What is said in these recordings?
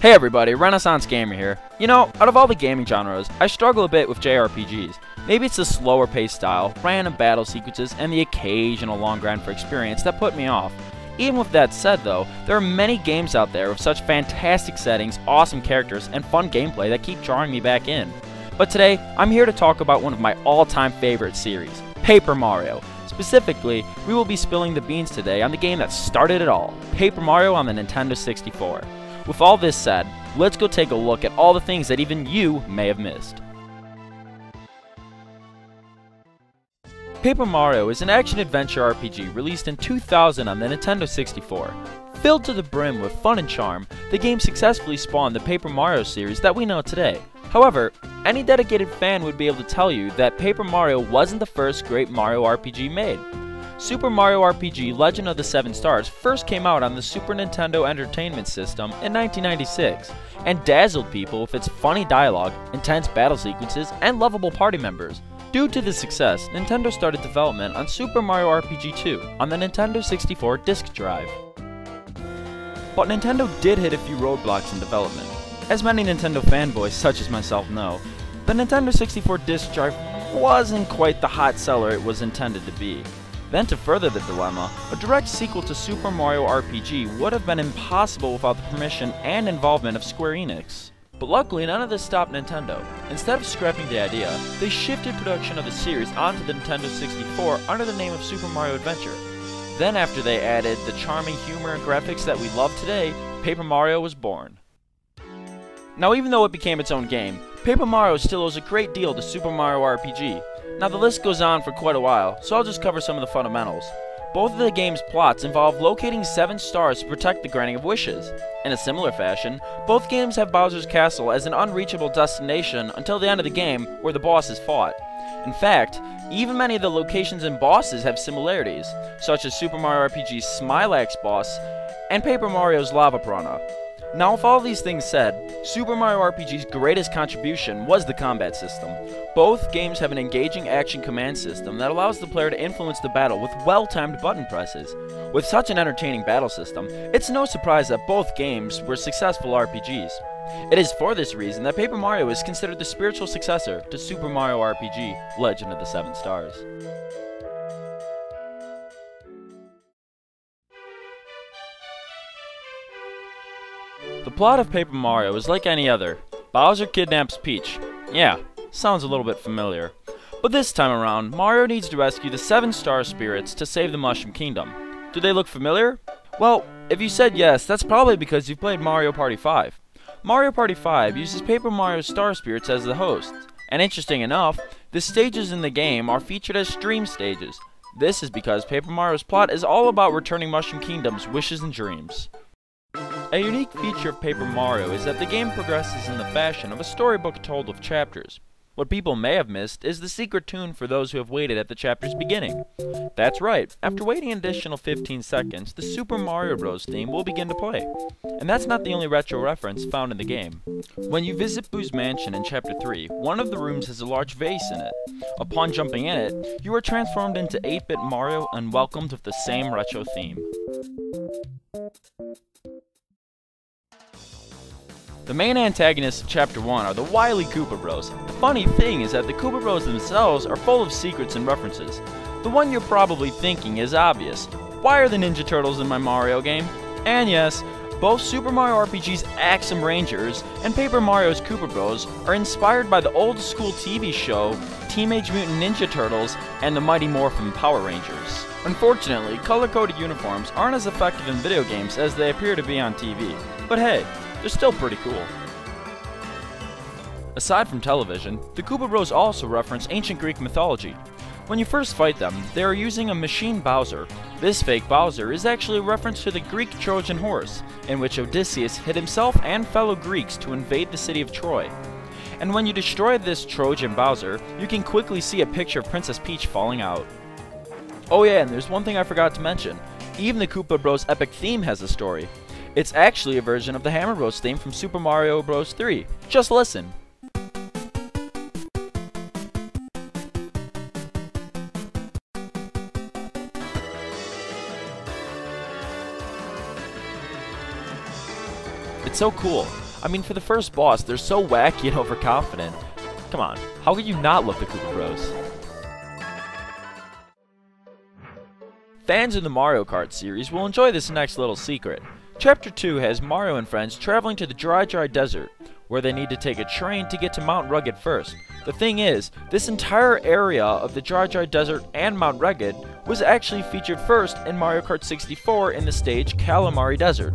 Hey everybody, Renaissance Gamer here. You know, out of all the gaming genres, I struggle a bit with JRPGs. Maybe it's the slower paced style, random battle sequences, and the occasional long grind for experience that put me off. Even with that said though, there are many games out there with such fantastic settings, awesome characters, and fun gameplay that keep drawing me back in. But today, I'm here to talk about one of my all-time favorite series, Paper Mario. Specifically, we will be spilling the beans today on the game that started it all, Paper Mario on the Nintendo 64. With all this said, let's go take a look at all the things that even you may have missed. Paper Mario is an action-adventure RPG released in 2000 on the Nintendo 64. Filled to the brim with fun and charm, the game successfully spawned the Paper Mario series that we know today. However, any dedicated fan would be able to tell you that Paper Mario wasn't the first great Mario RPG made. Super Mario RPG Legend of the Seven Stars first came out on the Super Nintendo Entertainment System in 1996, and dazzled people with its funny dialogue, intense battle sequences, and lovable party members. Due to the success, Nintendo started development on Super Mario RPG 2 on the Nintendo 64 disk drive. But Nintendo did hit a few roadblocks in development. As many Nintendo fanboys such as myself know, the Nintendo 64 disk drive wasn't quite the hot seller it was intended to be. Then to further the dilemma, a direct sequel to Super Mario RPG would have been impossible without the permission and involvement of Square Enix. But luckily none of this stopped Nintendo. Instead of scrapping the idea, they shifted production of the series onto the Nintendo 64 under the name of Super Mario Adventure. Then after they added the charming humor and graphics that we love today, Paper Mario was born. Now even though it became its own game, Paper Mario still owes a great deal to Super Mario RPG. Now the list goes on for quite a while, so I'll just cover some of the fundamentals. Both of the game's plots involve locating 7 stars to protect the granting of wishes. In a similar fashion, both games have Bowser's Castle as an unreachable destination until the end of the game, where the boss is fought. In fact, even many of the locations and bosses have similarities, such as Super Mario RPG's Smilax boss and Paper Mario's Lava Piranha. Now with all these things said, Super Mario RPG's greatest contribution was the combat system. Both games have an engaging action command system that allows the player to influence the battle with well-timed button presses. With such an entertaining battle system, it's no surprise that both games were successful RPGs. It is for this reason that Paper Mario is considered the spiritual successor to Super Mario RPG Legend of the Seven Stars. The plot of Paper Mario is like any other. Bowser kidnaps Peach. Yeah, sounds a little bit familiar. But this time around, Mario needs to rescue the 7 star spirits to save the Mushroom Kingdom. Do they look familiar? Well, if you said yes, that's probably because you've played Mario Party 5. Mario Party 5 uses Paper Mario's star spirits as the hosts. And interesting enough, the stages in the game are featured as stream stages. This is because Paper Mario's plot is all about returning Mushroom Kingdom's wishes and dreams. A unique feature of Paper Mario is that the game progresses in the fashion of a storybook told with chapters. What people may have missed is the secret tune for those who have waited at the chapter's beginning. That's right, after waiting an additional 15 seconds, the Super Mario Bros. Theme will begin to play. And that's not the only retro reference found in the game. When you visit Boo's mansion in Chapter 3, one of the rooms has a large vase in it. Upon jumping in it, you are transformed into 8-bit Mario and welcomed with the same retro theme. The main antagonists of Chapter 1 are the wily Koopa Bros. The funny thing is that the Koopa Bros themselves are full of secrets and references. The one you're probably thinking is obvious. Why are the Ninja Turtles in my Mario game? And yes, both Super Mario RPG's Axum Rangers and Paper Mario's Koopa Bros are inspired by the old school TV show Teenage Mutant Ninja Turtles and the Mighty Morphin Power Rangers. Unfortunately, color-coded uniforms aren't as effective in video games as they appear to be on TV. But hey, they're still pretty cool. Aside from television, the Koopa Bros also reference ancient Greek mythology. When you first fight them, they are using a machine Bowser. This fake Bowser is actually a reference to the Greek Trojan horse, in which Odysseus hid himself and fellow Greeks to invade the city of Troy. And when you destroy this Trojan Bowser, you can quickly see a picture of Princess Peach falling out. Oh yeah, and there's one thing I forgot to mention. Even the Koopa Bros epic theme has a story. It's actually a version of the Hammer Bros theme from Super Mario Bros. 3. Just listen. It's so cool. I mean, for the first boss, they're so wacky and overconfident. Come on, how could you not love the Koopa Bros? Fans of the Mario Kart series will enjoy this next little secret. Chapter 2 has Mario and friends traveling to the Dry Charred Desert, where they need to take a train to get to Mount Rugged first. The thing is, this entire area of the Dry Charred Desert and Mount Rugged was actually featured first in Mario Kart 64 in the stage Calamari Desert.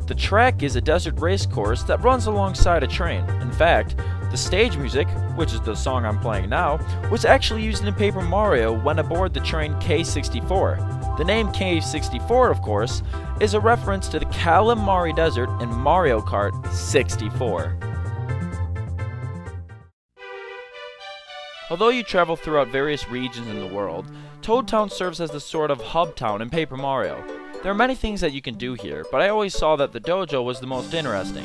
The track is a desert race course that runs alongside a train. In fact, the stage music, which is the song I'm playing now, was actually used in Paper Mario when aboard the train K64. The name K64, of course, is a reference to the Calamari Desert in Mario Kart 64. Although you travel throughout various regions in the world, Toad Town serves as the sort of hub town in Paper Mario. There are many things that you can do here, but I always saw that the dojo was the most interesting.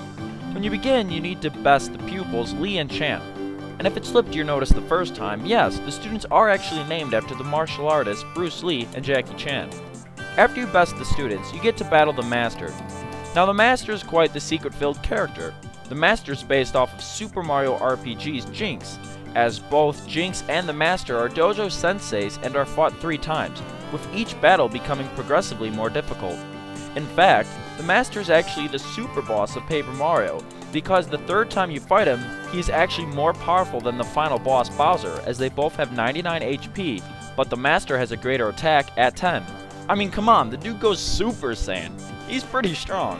When you begin, you need to best the pupils Lee and Champ. And if it slipped your notice the first time, yes, the students are actually named after the martial artists Bruce Lee and Jackie Chan. After you best the students, you get to battle the Master. Now the Master is quite the secret-filled character. The Master is based off of Super Mario RPG's Jinx, as both Jinx and the Master are dojo senseis and are fought 3 times, with each battle becoming progressively more difficult. In fact, the Master is actually the super boss of Paper Mario, because the 3rd time you fight him, he is actually more powerful than the final boss Bowser, as they both have 99 HP, but the Master has a greater attack at 10. I mean, come on, the dude goes Super Saiyan. He's pretty strong.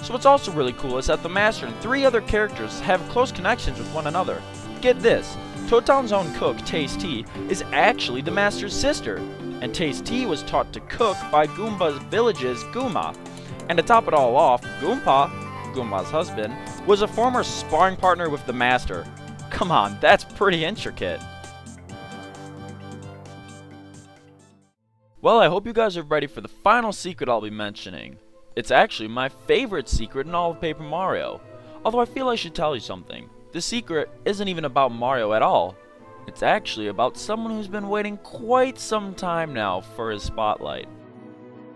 So what's also really cool is that the Master and 3 other characters have close connections with one another. Get this, Toad Town's own cook, Tasty, is actually the Master's sister, and Tasty was taught to cook by Goomba's village's Goomba. And to top it all off, Goomba, Goomba's husband, was a former sparring partner with the Master. Come on, that's pretty intricate. Well, I hope you guys are ready for the final secret I'll be mentioning. It's actually my favorite secret in all of Paper Mario. Although I feel I should tell you something. The secret isn't even about Mario at all. It's actually about someone who's been waiting quite some time now for his spotlight.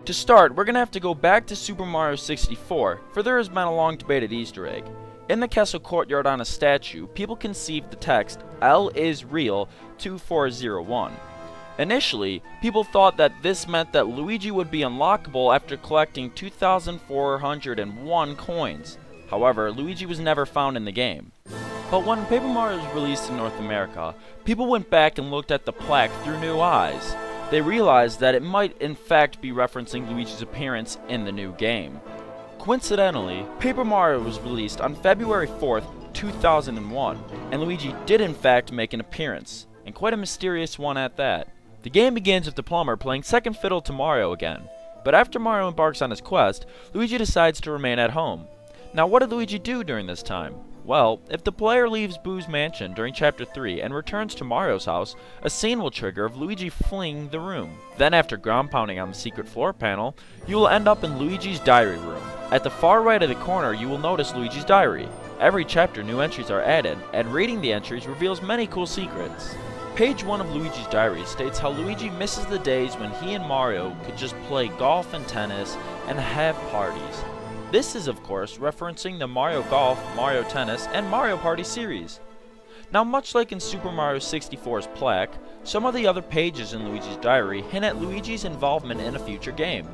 To start, we're gonna have to go back to Super Mario 64, for there has been a long debated Easter egg. In the castle courtyard on a statue, people conceived the text, L is real, 2401. Initially, people thought that this meant that Luigi would be unlockable after collecting 2,401 coins. However, Luigi was never found in the game. But when Paper Mario was released in North America, people went back and looked at the plaque through new eyes. They realized that it might in fact be referencing Luigi's appearance in the new game. Coincidentally, Paper Mario was released on February 4th, 2001, and Luigi did in fact make an appearance, and quite a mysterious one at that. The game begins with the plumber playing second fiddle to Mario again, but after Mario embarks on his quest, Luigi decides to remain at home. Now what did Luigi do during this time? Well, if the player leaves Boo's mansion during Chapter 3 and returns to Mario's house, a scene will trigger of Luigi fleeing the room. Then after ground pounding on the secret floor panel, you will end up in Luigi's Diary room. At the far right of the corner, you will notice Luigi's Diary. Every chapter new entries are added, and reading the entries reveals many cool secrets. Page 1 of Luigi's Diary states how Luigi misses the days when he and Mario could just play golf and tennis and have parties. This is, of course, referencing the Mario Golf, Mario Tennis, and Mario Party series. Now, much like in Super Mario 64's plaque, some of the other pages in Luigi's Diary hint at Luigi's involvement in a future game.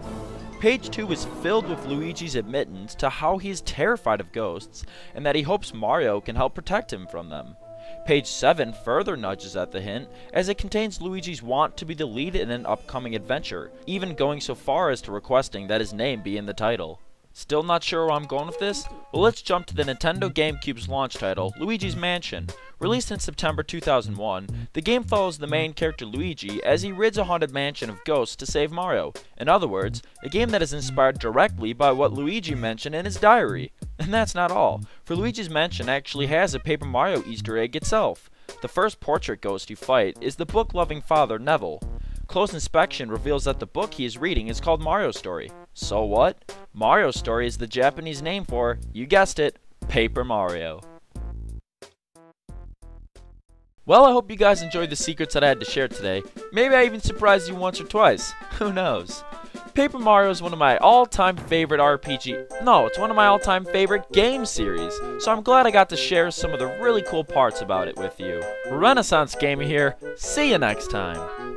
Page 2 is filled with Luigi's admittance to how he is terrified of ghosts, and that he hopes Mario can help protect him from them. Page 7 further nudges at the hint, as it contains Luigi's want to be the lead in an upcoming adventure, even going so far as to requesting that his name be in the title. Still not sure where I'm going with this? Well, let's jump to the Nintendo GameCube's launch title, Luigi's Mansion. Released in September 2001, the game follows the main character Luigi as he rids a haunted mansion of ghosts to save Mario. In other words, a game that is inspired directly by what Luigi mentioned in his diary. And that's not all, for Luigi's Mansion actually has a Paper Mario Easter egg itself. The first portrait ghost you fight is the book-loving father Neville. Close inspection reveals that the book he is reading is called Mario Story. So what? Mario Story is the Japanese name for, you guessed it, Paper Mario. Well, I hope you guys enjoyed the secrets that I had to share today. Maybe I even surprised you once or twice. Who knows? Paper Mario is one of my all-time favorite RPG. No, it's one of my all-time favorite game series, so I'm glad I got to share some of the really cool parts about it with you. Renaissance Gamer here, see you next time.